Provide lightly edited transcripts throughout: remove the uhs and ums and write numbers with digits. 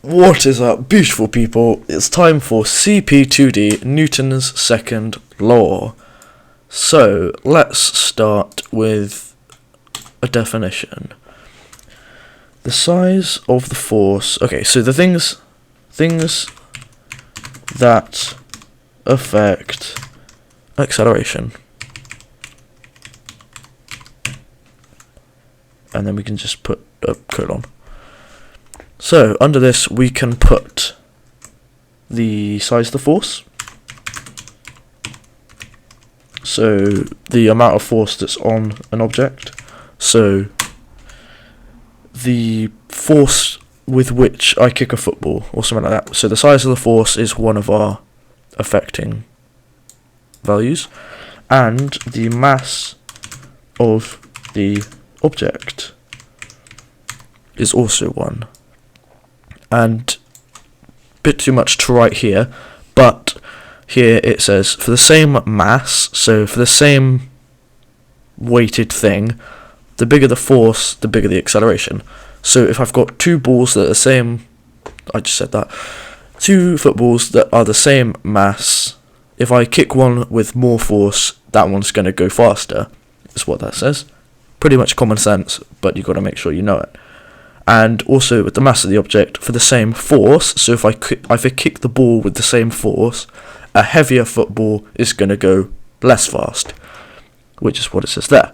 What is up, beautiful people? It's time for CP2d Newton's second law. So, let's start with a definition. The size of the force... Okay, so the things that affect acceleration. And then we can just put a colon. So, under this, we can put the size of the force. So, the amount of force that's on an object. So, the force with which I kick a football, or something like that. So, the size of the force is one of our affecting values. And the mass of the object is also one. And a bit too much to write here, but here it says for the same mass, so for the same weighted thing, the bigger the force, the bigger the acceleration. So if I've got two balls that are the same, I just said that, two footballs that are the same mass, if I kick one with more force, that one's going to go faster, is what that says. Pretty much common sense, but you've got to make sure you know it. And also with the mass of the object, for the same force, so if I kick the ball with the same force, a heavier football is going to go less fast, which is what it says there.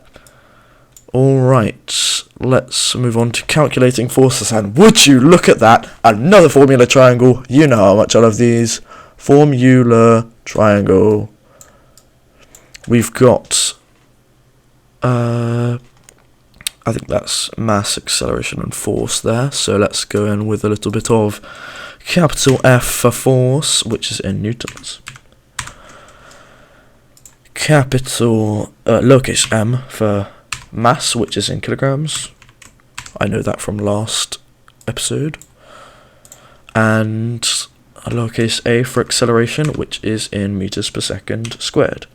Alright, let's move on to calculating forces, and would you look at that, another formula triangle. You know how much I love these. Formula triangle. We've got I think that's mass, acceleration and force there, so let's go in with a little bit of capital F for force, which is in newtons, capital lowercase m for mass, which is in kilograms. I know that from last episode. And a lowercase a for acceleration, which is in meters per second squared.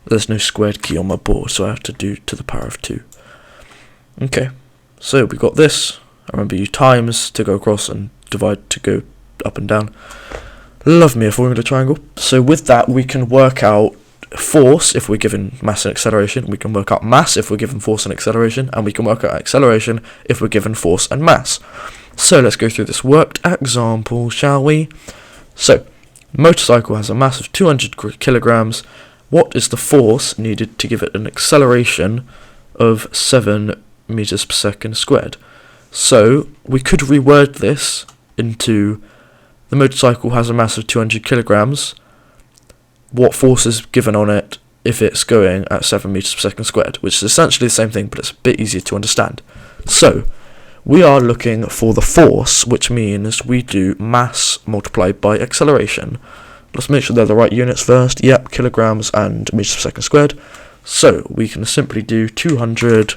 There's no squared key on my board, so I have to do to the power of 2. Okay, so we got this. I remember you times to go across and divide to go up and down. Love me a formula triangle. So with that, we can work out force if we're given mass and acceleration. We can work out mass if we're given force and acceleration. And we can work out acceleration if we're given force and mass. So let's go through this worked example, shall we? So, motorcycle has a mass of 200 kilograms. What is the force needed to give it an acceleration of 7 meters per second squared? So, we could reword this into the motorcycle has a mass of 200 kilograms. What force is given on it if it's going at 7 meters per second squared? Which is essentially the same thing, but it's a bit easier to understand. So, we are looking for the force, which means we do mass multiplied by acceleration. Let's make sure they're the right units first. Yep, kilograms and meters per second squared. So we can simply do 200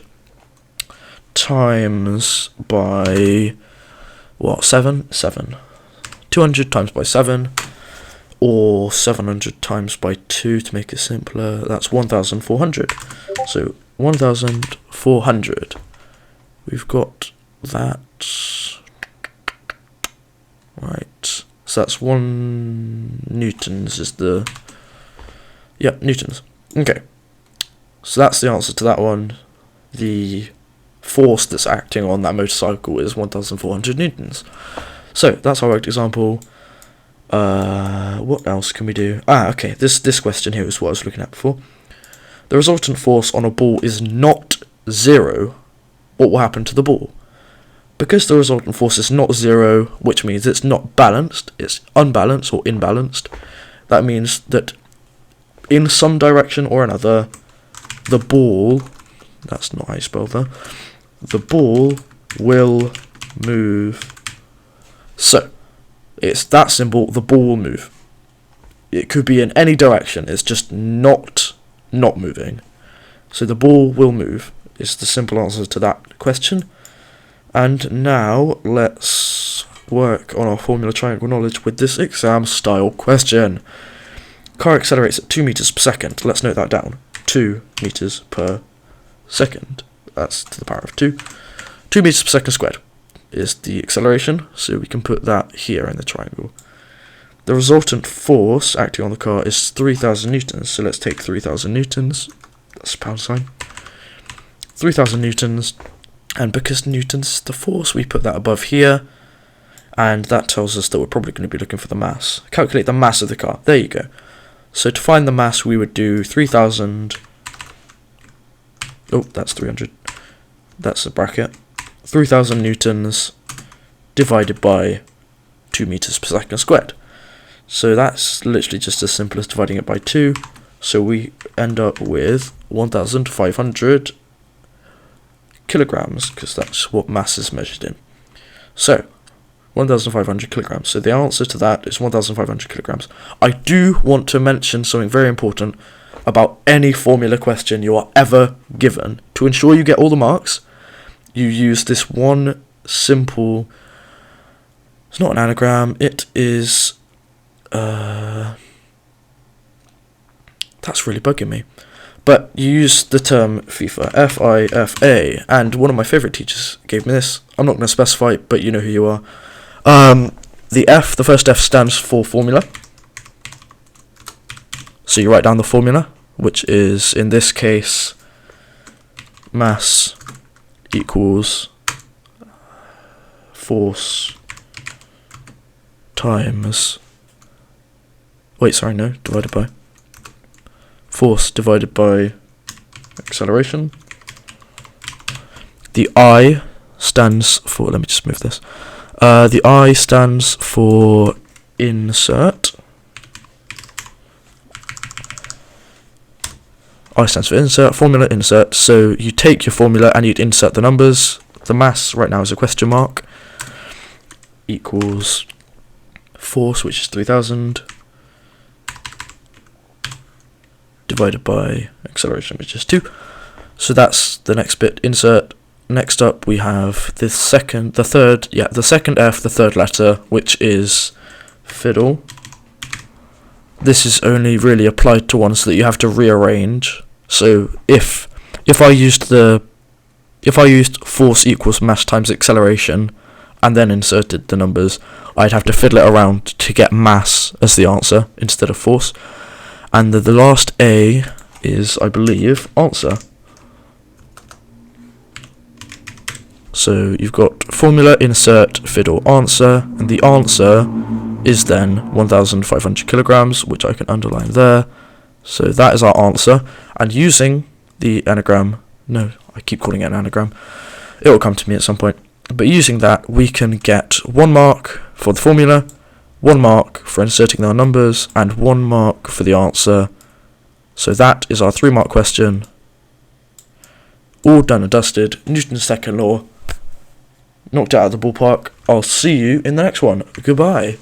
times by, what, 7? 7. 200 times by 7, or 700 times by 2 to make it simpler. That's 1,400. So 1,400. We've got that. Right. So that's 1 newtons is the... Yep, newtons. Okay. So that's the answer to that one. The force that's acting on that motorcycle is 1,400 newtons. So that's our worked example. What else can we do? Okay. This question here is what I was looking at before. The resultant force on a ball is not 0. What will happen to the ball? Because the resultant force is not 0, which means it's not balanced, it's unbalanced or imbalanced, that means that in some direction or another, the ball, that's not how you spell that, the ball will move. So, it's that simple, the ball will move. It could be in any direction, it's just not moving. So the ball will move, is the simple answer to that question. And now, let's work on our formula triangle knowledge with this exam style question. Car accelerates at 2 meters per second. Let's note that down. 2 meters per second. That's to the power of 2. 2 meters per second squared. is the acceleration, so we can put that here in the triangle. The resultant force acting on the car is 3,000 newtons, so let's take 3,000 newtons, that's pound sign, 3,000 newtons, and because newtons is the force, we put that above here, and that tells us that we're probably going to be looking for the mass. Calculate the mass of the car, there you go. So to find the mass, we would do 3,000, oh, that's 300, that's a bracket, 3,000 newtons divided by 2 meters per second squared. So that's literally just as simple as dividing it by 2. So we end up with 1,500 kilograms, because that's what mass is measured in. So 1,500 kilograms. So the answer to that is 1,500 kilograms. I do want to mention something very important about any formula question you are ever given. To ensure you get all the marks, you use this one simple, it's not an anagram, it is, that's really bugging me. But you use the term FIFA, F-I-F-A, and one of my favourite teachers gave me this. I'm not going to specify, but you know who you are. The F, the first F stands for formula. So you write down the formula, which is, in this case, mass equals force times, divided by, force divided by acceleration. The I stands for, let me just move this, the I stands for insert. I stands for insert, formula insert, so you take your formula and you'd insert the numbers. The mass right now is a question mark, equals force, which is 3,000, divided by acceleration, which is 2. So that's the next bit, insert. Next up we have the second F, the third letter, which is fiddle. This is only really applied to ones that you have to rearrange. So if I used force equals mass times acceleration and then inserted the numbers, I'd have to fiddle it around to get mass as the answer instead of force. And the last A is, I believe, answer. So you've got formula, insert, fiddle, answer, and the answer is then 1,500 kilograms, which I can underline there. So that is our answer. And using the anagram, no, I keep calling it an anagram, it will come to me at some point. But using that, we can get 1 mark for the formula, 1 mark for inserting our numbers, and 1 mark for the answer. So that is our 3-mark question. All done and dusted. Newton's second law. Knocked it out of the ballpark. I'll see you in the next one. Goodbye.